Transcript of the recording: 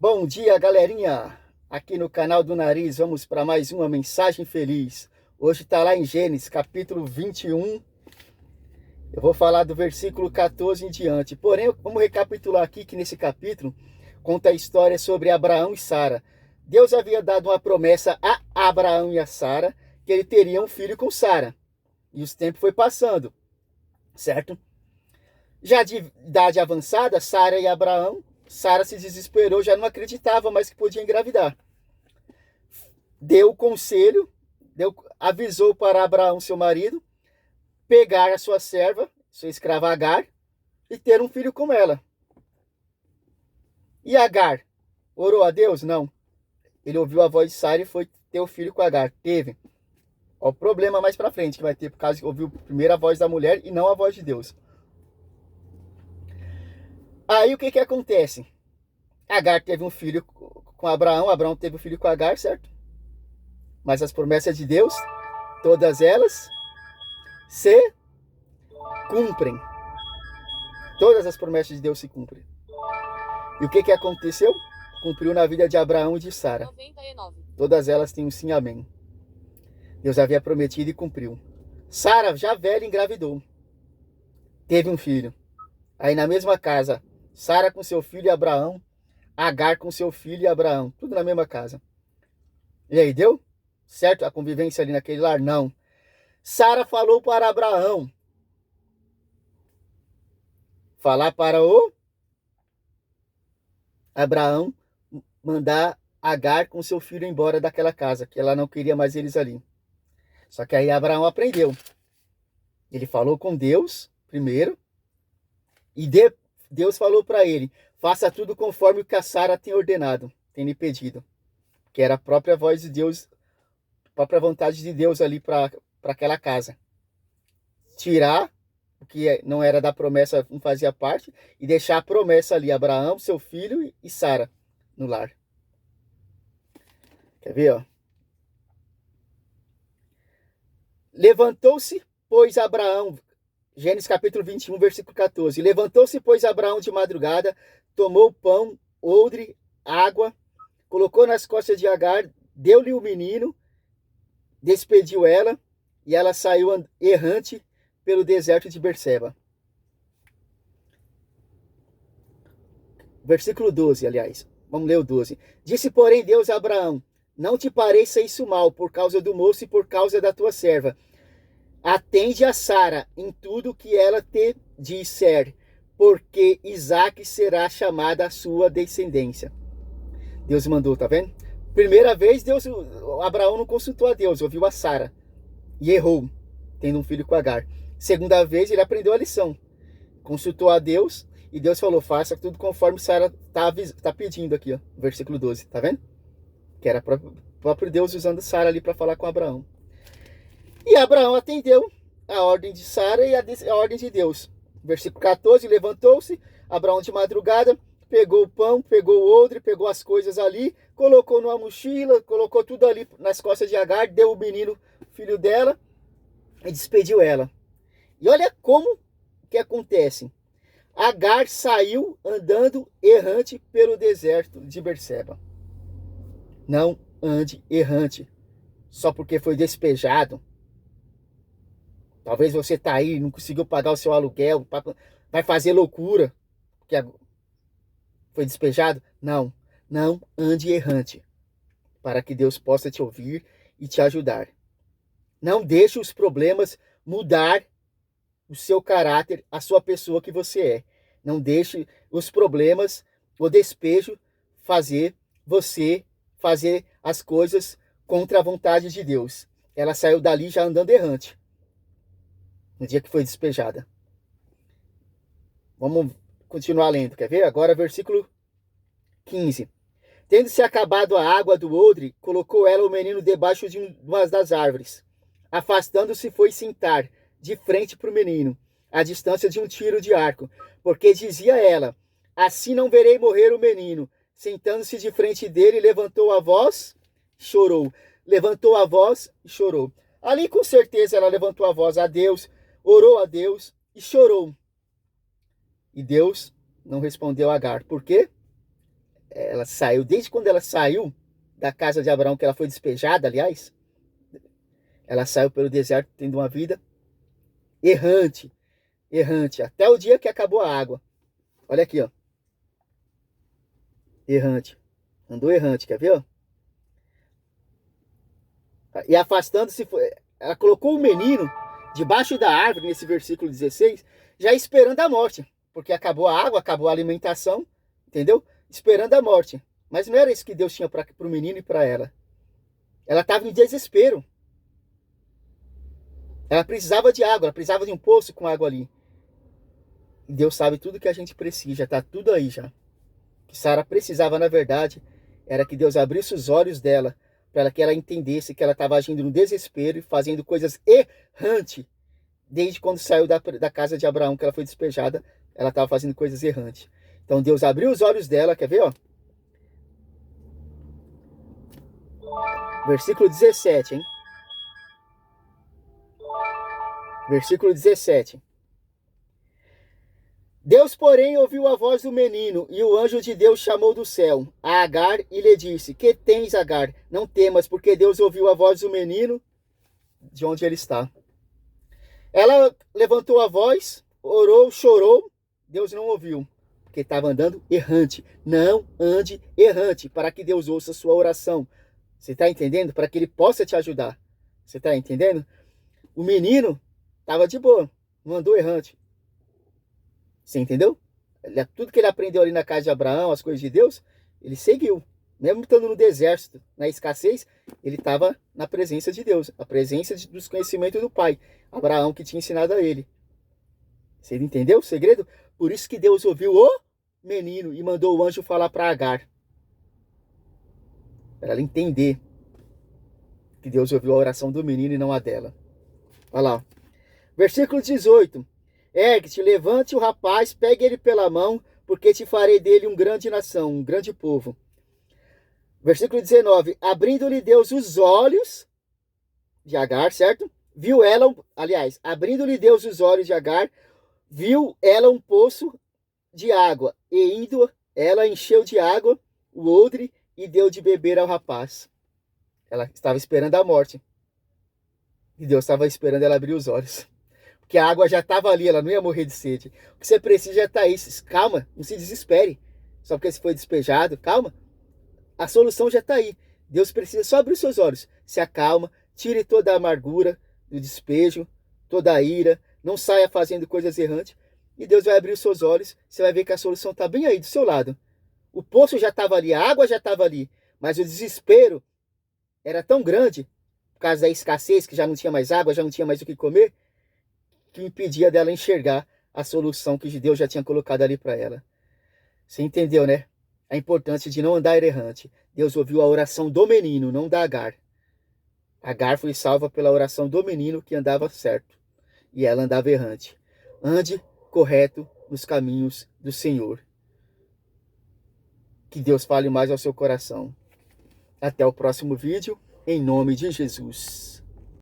Bom dia, galerinha! Aqui no canal do Nariz, vamos para mais uma mensagem feliz. Hoje está lá em Gênesis, capítulo 21. Eu vou falar do versículo 14 em diante. Porém, vamos recapitular aqui que nesse capítulo conta a história sobre Abraão e Sara. Deus havia dado uma promessa a Abraão e a Sara que ele teria um filho com Sara. E os tempos foi passando, certo? Já de idade avançada, Sara se desesperou, já não acreditava mais que podia engravidar. Deu conselho, avisou para Abraão, seu marido, pegar a sua serva, sua escrava Agar, e ter um filho com ela. E Agar orou a Deus? Não. Ele ouviu a voz de Sara e foi ter o filho com Agar. Teve. Ó, o problema mais pra frente que vai ter, por causa que ouviu primeiro a voz da mulher e não a voz de Deus. Aí o que acontece? Agar teve um filho com Abraão, Abraão teve um filho com Agar, certo? Mas as promessas de Deus, todas elas se cumprem. Todas as promessas de Deus se cumprem. E o que aconteceu? Cumpriu na vida de Abraão e de Sara. 99. Todas elas têm um sim, amém. Deus havia prometido e cumpriu. Sara, já velha, engravidou. Teve um filho. Aí na mesma casa, Sara com seu filho e Abraão, Agar com seu filho e Abraão. Tudo na mesma casa. E aí, deu? Certo? A convivência ali naquele lar? Não. Sara falou para Abraão. Falar para o Abraão mandar Agar com seu filho embora daquela casa, que ela não queria mais eles ali. Só que aí Abraão aprendeu. Ele falou com Deus primeiro e Deus falou para ele: faça tudo conforme o que a Sara tem ordenado, tem lhe pedido. Que era a própria voz de Deus, a própria vontade de Deus ali para aquela casa. Tirar o que não era da promessa, não fazia parte, e deixar a promessa ali, Abraão, seu filho e Sara no lar. Quer ver, ó? Levantou-se, pois Abraão, Gênesis capítulo 21, versículo 14. Levantou-se, pois Abraão de madrugada, tomou pão, odre, água, colocou nas costas de Agar, deu-lhe o menino, despediu ela, e ela saiu errante pelo deserto de Berseba. Versículo 12, aliás. Vamos ler o 12. Disse, porém, Deus a Abraão: não te pareça isso mal por causa do moço e por causa da tua serva. Atende a Sara em tudo que ela te disser, porque Isaque será chamada a sua descendência. Deus mandou, tá vendo? Primeira vez, Abraão não consultou a Deus, ouviu a Sara e errou, tendo um filho com Agar. Segunda vez, ele aprendeu a lição. Consultou a Deus e Deus falou: faça tudo conforme Sara tá pedindo aqui, ó, versículo 12, tá vendo? Que era próprio Deus usando Sara ali para falar com Abraão. E Abraão atendeu a ordem de Sara e a ordem de Deus. Versículo 14, levantou-se, Abraão de madrugada, pegou o pão, pegou o odre, pegou as coisas ali, colocou numa mochila, colocou tudo ali nas costas de Agar, deu o menino, filho dela, e despediu ela. E olha como que acontece. Agar saiu andando errante pelo deserto de Berseba. Não ande errante só porque foi despejado. Talvez você tá aí, não conseguiu pagar o seu aluguel, vai fazer loucura, porque foi despejado. Não, não ande errante, para que Deus possa te ouvir e te ajudar. Não deixe os problemas mudar o seu caráter, a sua pessoa que você é. Não deixe os problemas, o despejo, fazer você fazer as coisas contra a vontade de Deus. Ela saiu dali já andando errante, no dia que foi despejada. Vamos continuar lendo, quer ver? Agora versículo 15. Tendo-se acabado a água do odre, colocou ela o menino debaixo de uma das árvores. Afastando-se, foi sentar de frente para o menino, à distância de um tiro de arco, porque dizia ela: assim não verei morrer o menino. Sentando-se de frente dele, levantou a voz, chorou. Levantou a voz e chorou. Ali, com certeza, ela levantou a voz a Deus, orou a Deus e chorou. E Deus não respondeu a Agar. Por quê? ela saiu, desde quando ela saiu da casa de Abraão, que ela foi despejada, aliás, ela saiu pelo deserto tendo uma vida errante, errante, até o dia que acabou a água. Olha aqui, ó. Errante. Andou errante, quer ver, ó? E afastando-se, ela colocou o menino debaixo da árvore, nesse versículo 16, já esperando a morte, porque acabou a água, acabou a alimentação, entendeu? Esperando a morte. Mas não era isso que Deus tinha para o menino e para ela. Ela estava em desespero. Ela precisava de água, ela precisava de um poço com água ali. E Deus sabe tudo que a gente precisa, já está tudo aí já. O que Sara precisava, na verdade, era que Deus abrisse os olhos dela, para que ela entendesse que ela estava agindo no desespero e fazendo coisas errantes. Desde quando saiu da casa de Abraão, que ela foi despejada, ela estava fazendo coisas errantes. Então Deus abriu os olhos dela, quer ver, ó? Versículo 17, hein? Versículo 17. Deus, porém, ouviu a voz do menino, e o anjo de Deus chamou do céu a Agar e lhe disse: Que tens, Agar? Não temas, porque Deus ouviu a voz do menino de onde ele está. Ela levantou a voz, orou, chorou, Deus não ouviu, porque estava andando errante. Não ande errante, para que Deus ouça a sua oração. Você está entendendo? Para que ele possa te ajudar. Você está entendendo? O menino estava de boa, não andou errante. Você entendeu? Tudo que ele aprendeu ali na casa de Abraão, as coisas de Deus, ele seguiu. Mesmo estando no deserto, na escassez, ele estava na presença de Deus, a presença dos conhecimentos do pai, Abraão, que tinha ensinado a ele. Você entendeu o segredo? Por isso que Deus ouviu o menino e mandou o anjo falar para Agar. Para ela entender que Deus ouviu a oração do menino e não a dela. Olha lá. Versículo 18. Ergue-te, levante o rapaz, pegue ele pela mão, porque te farei dele uma grande nação, um grande povo. Versículo 19. Abrindo-lhe Deus os olhos de Agar, certo? Viu ela, aliás, abrindo-lhe Deus os olhos de Agar, viu ela um poço de água, e indo ela encheu de água o odre e deu de beber ao rapaz. Ela estava esperando a morte. E Deus estava esperando ela abrir os olhos. Porque a água já estava ali, ela não ia morrer de sede. O que você precisa já está aí. Calma, não se desespere. Só porque você foi despejado, calma. A solução já está aí. Deus precisa só abrir os seus olhos. Se acalma, tire toda a amargura do despejo, toda a ira. Não saia fazendo coisas errantes. E Deus vai abrir os seus olhos. Você vai ver que a solução está bem aí do seu lado. O poço já estava ali, a água já estava ali. Mas o desespero era tão grande, por causa da escassez, que já não tinha mais água, já não tinha mais o que comer, que impedia dela enxergar a solução que Deus já tinha colocado ali para ela. Você entendeu, né? A importância de não andar errante. Deus ouviu a oração do menino, não da Agar. Agar foi salva pela oração do menino que andava certo. E ela andava errante. Ande correto nos caminhos do Senhor. Que Deus fale mais ao seu coração. Até o próximo vídeo, em nome de Jesus.